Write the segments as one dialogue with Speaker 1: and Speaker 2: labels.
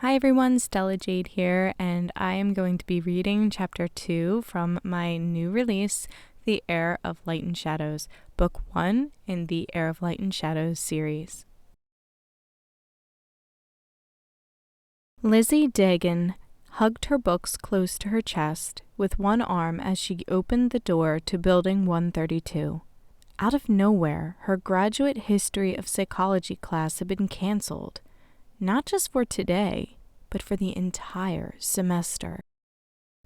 Speaker 1: Hi everyone, Stella Jade here, and I am going to be reading Chapter 2 from my new release, The Heir of Light and Shadows, Book 1 in the Heir of Light and Shadows series. Lizzie Degan hugged her books close to her chest with one arm as she opened the door to Building 132. Out of nowhere, her graduate history of psychology class had been canceled. Not just for today, but for the entire semester.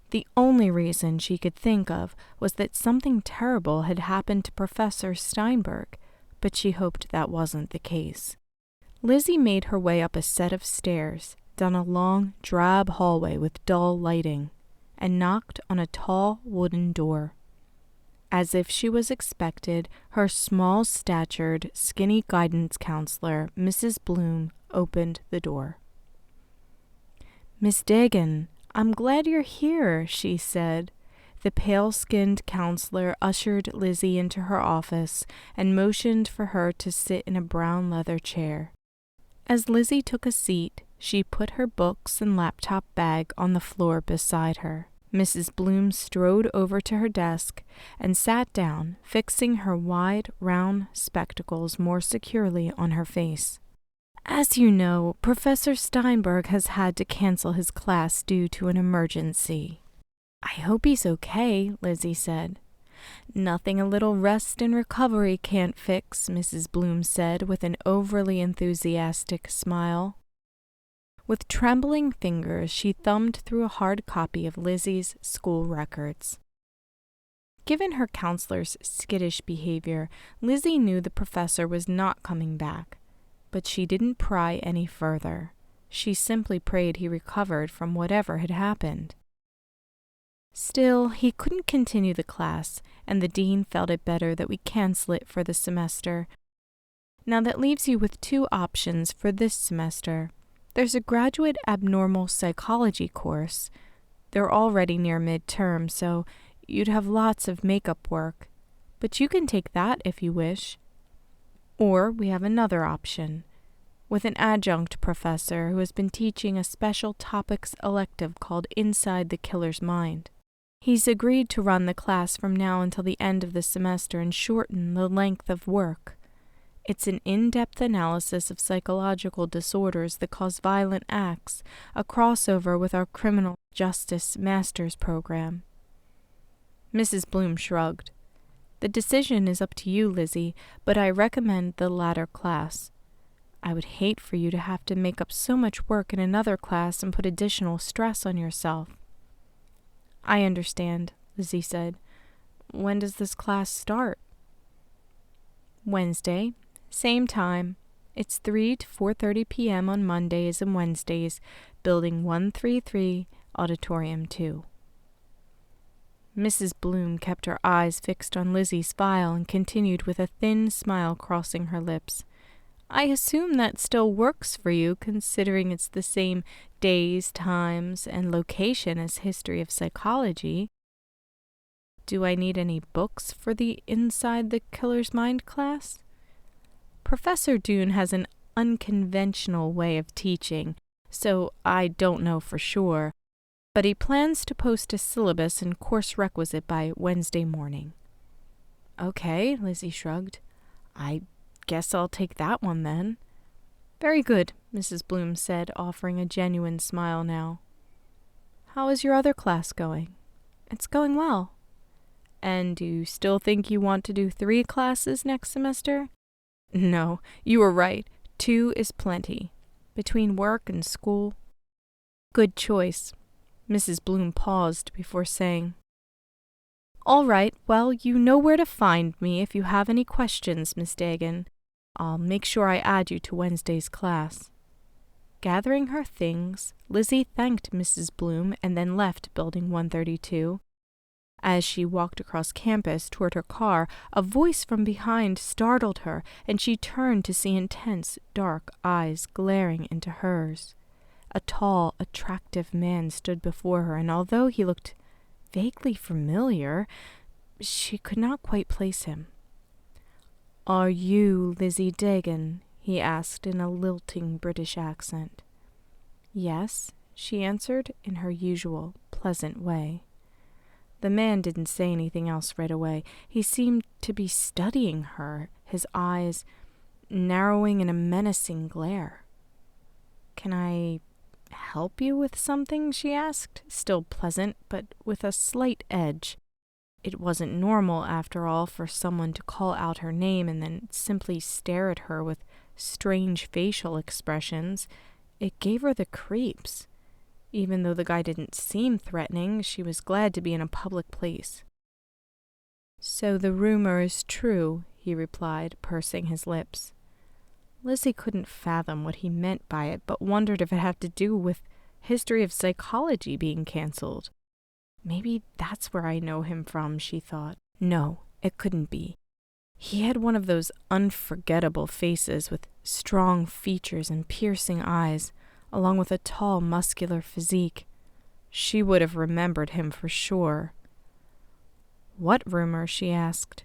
Speaker 1: The only reason she could think of was that something terrible had happened to Professor Steinberg, but she hoped that wasn't the case. Lizzie made her way up a set of stairs, down a long, drab hallway with dull lighting, and knocked on a tall wooden door. As if she was expected, her small-statured, skinny guidance counselor, Mrs. Bloom, opened the door. "Miss Degan, I'm glad you're here," she said. The pale-skinned counselor ushered Lizzie into her office and motioned for her to sit in a brown leather chair. As Lizzie took a seat, she put her books and laptop bag on the floor beside her. Mrs. Bloom strode over to her desk and sat down, fixing her wide, round spectacles more securely on her face. "As you know, Professor Steinberg has had to cancel his class due to an emergency." "I hope he's okay," Lizzie said. "Nothing a little rest and recovery can't fix," Mrs. Bloom said with an overly enthusiastic smile. With trembling fingers, she thumbed through a hard copy of Lizzie's school records. Given her counselor's skittish behavior, Lizzie knew the professor was not coming back, but she didn't pry any further. She simply prayed he recovered from whatever had happened. Still, he couldn't continue the class, and the dean felt it better that we cancel it for the semester. Now that leaves you with two options for this semester. There's a graduate abnormal psychology course. They're already near midterm, so you'd have lots of makeup work, but you can take that if you wish. Or we have another option, with an adjunct professor who has been teaching a special topics elective called Inside the Killer's Mind. He's agreed to run the class from now until the end of the semester and shorten the length of work. It's an in-depth analysis of psychological disorders that cause violent acts, a crossover with our criminal justice master's program. Mrs. Bloom shrugged. "The decision is up to you, Lizzie, but I recommend the latter class. I would hate for you to have to make up so much work in another class and put additional stress on yourself." "I understand," Lizzie said. "When does this class start?" "Wednesday. Same time. It's 3 to 4:30 p.m. on Mondays and Wednesdays, Building 133, Auditorium 2. Mrs. Bloom kept her eyes fixed on Lizzie's file and continued with a thin smile crossing her lips. "I assume that still works for you, considering it's the same days, times, and location as History of Psychology. Do I need any books for the Inside the Killer's Mind class?" "Professor Dune has an unconventional way of teaching, so I don't know for sure, but he plans to post a syllabus and course requisite by Wednesday morning." "Okay," Lizzie shrugged. "I guess I'll take that one then." "Very good," Mrs. Bloom said, offering a genuine smile now. "How is your other class going?" "It's going well." "And do you still think you want to do 3 classes next semester?" "No, you were right. 2 is plenty. Between work and school." "Good choice." Mrs. Bloom paused before saying, "All right, well, you know where to find me if you have any questions, Miss Degan. I'll make sure I add you to Wednesday's class." Gathering her things, Lizzie thanked Mrs. Bloom and then left Building 132. As she walked across campus toward her car, a voice from behind startled her, and she turned to see intense, dark eyes glaring into hers. A tall, attractive man stood before her, and although he looked vaguely familiar, she could not quite place him. "Are you Lizzie Degan?" he asked in a lilting British accent. Yes, she answered in her usual, pleasant way. The man didn't say anything else right away. He seemed to be studying her, his eyes narrowing in a menacing glare. "Can I help you with something?" she asked, still pleasant, but with a slight edge. It wasn't normal, after all, for someone to call out her name and then simply stare at her with strange facial expressions. It gave her the creeps. Even though the guy didn't seem threatening, she was glad to be in a public place. "So the rumor is true," he replied, pursing his lips. Lizzie couldn't fathom what he meant by it, but wondered if it had to do with history of psychology being cancelled. Maybe that's where I know him from, she thought. No, it couldn't be. He had one of those unforgettable faces with strong features and piercing eyes, along with a tall, muscular physique. She would have remembered him for sure. "What rumor?" she asked.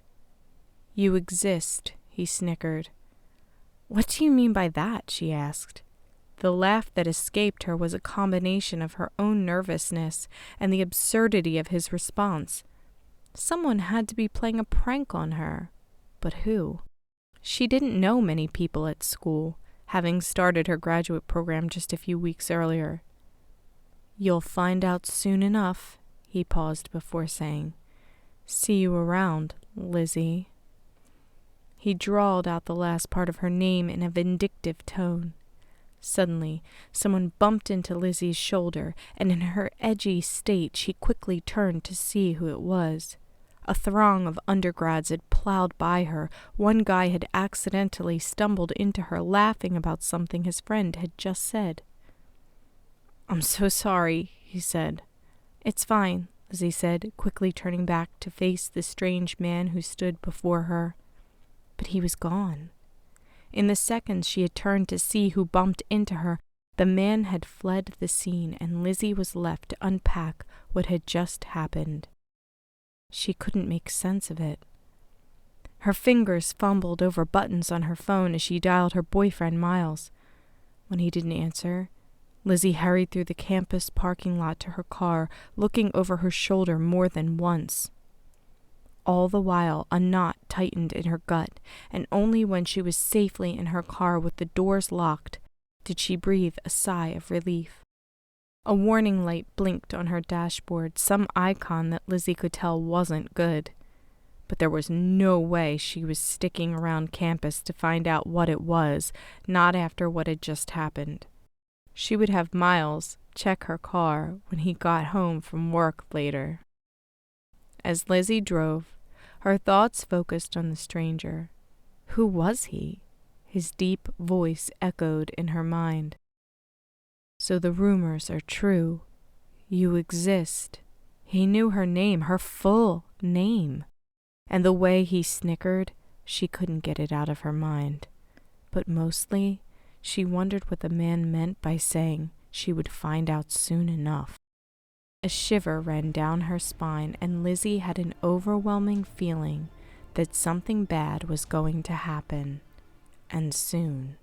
Speaker 1: "You exist," he snickered. "What do you mean by that?" she asked. The laugh that escaped her was a combination of her own nervousness and the absurdity of his response. Someone had to be playing a prank on her. But who? She didn't know many people at school, having started her graduate program just a few weeks earlier. "You'll find out soon enough," he paused before saying. "See you around, Lizzie." He drawled out the last part of her name in a vindictive tone. Suddenly, someone bumped into Lizzie's shoulder, and in her edgy state she quickly turned to see who it was. A throng of undergrads had plowed by her. One guy had accidentally stumbled into her, laughing about something his friend had just said. "I'm so sorry," he said. "It's fine," Lizzie said, quickly turning back to face the strange man who stood before her. But he was gone. In the seconds she had turned to see who bumped into her, the man had fled the scene, and Lizzie was left to unpack what had just happened. She couldn't make sense of it. Her fingers fumbled over buttons on her phone as she dialed her boyfriend, Miles. When he didn't answer, Lizzie hurried through the campus parking lot to her car, looking over her shoulder more than once. All the while, a knot tightened in her gut, and only when she was safely in her car with the doors locked did she breathe a sigh of relief. A warning light blinked on her dashboard, some icon that Lizzie could tell wasn't good. But there was no way she was sticking around campus to find out what it was, not after what had just happened. She would have Miles check her car when he got home from work later. As Lizzie drove, her thoughts focused on the stranger. Who was he? His deep voice echoed in her mind. "So the rumors are true. You exist." He knew her name, her full name. And the way he snickered, she couldn't get it out of her mind. But mostly, she wondered what the man meant by saying she would find out soon enough. A shiver ran down her spine, and Lizzie had an overwhelming feeling that something bad was going to happen, and soon.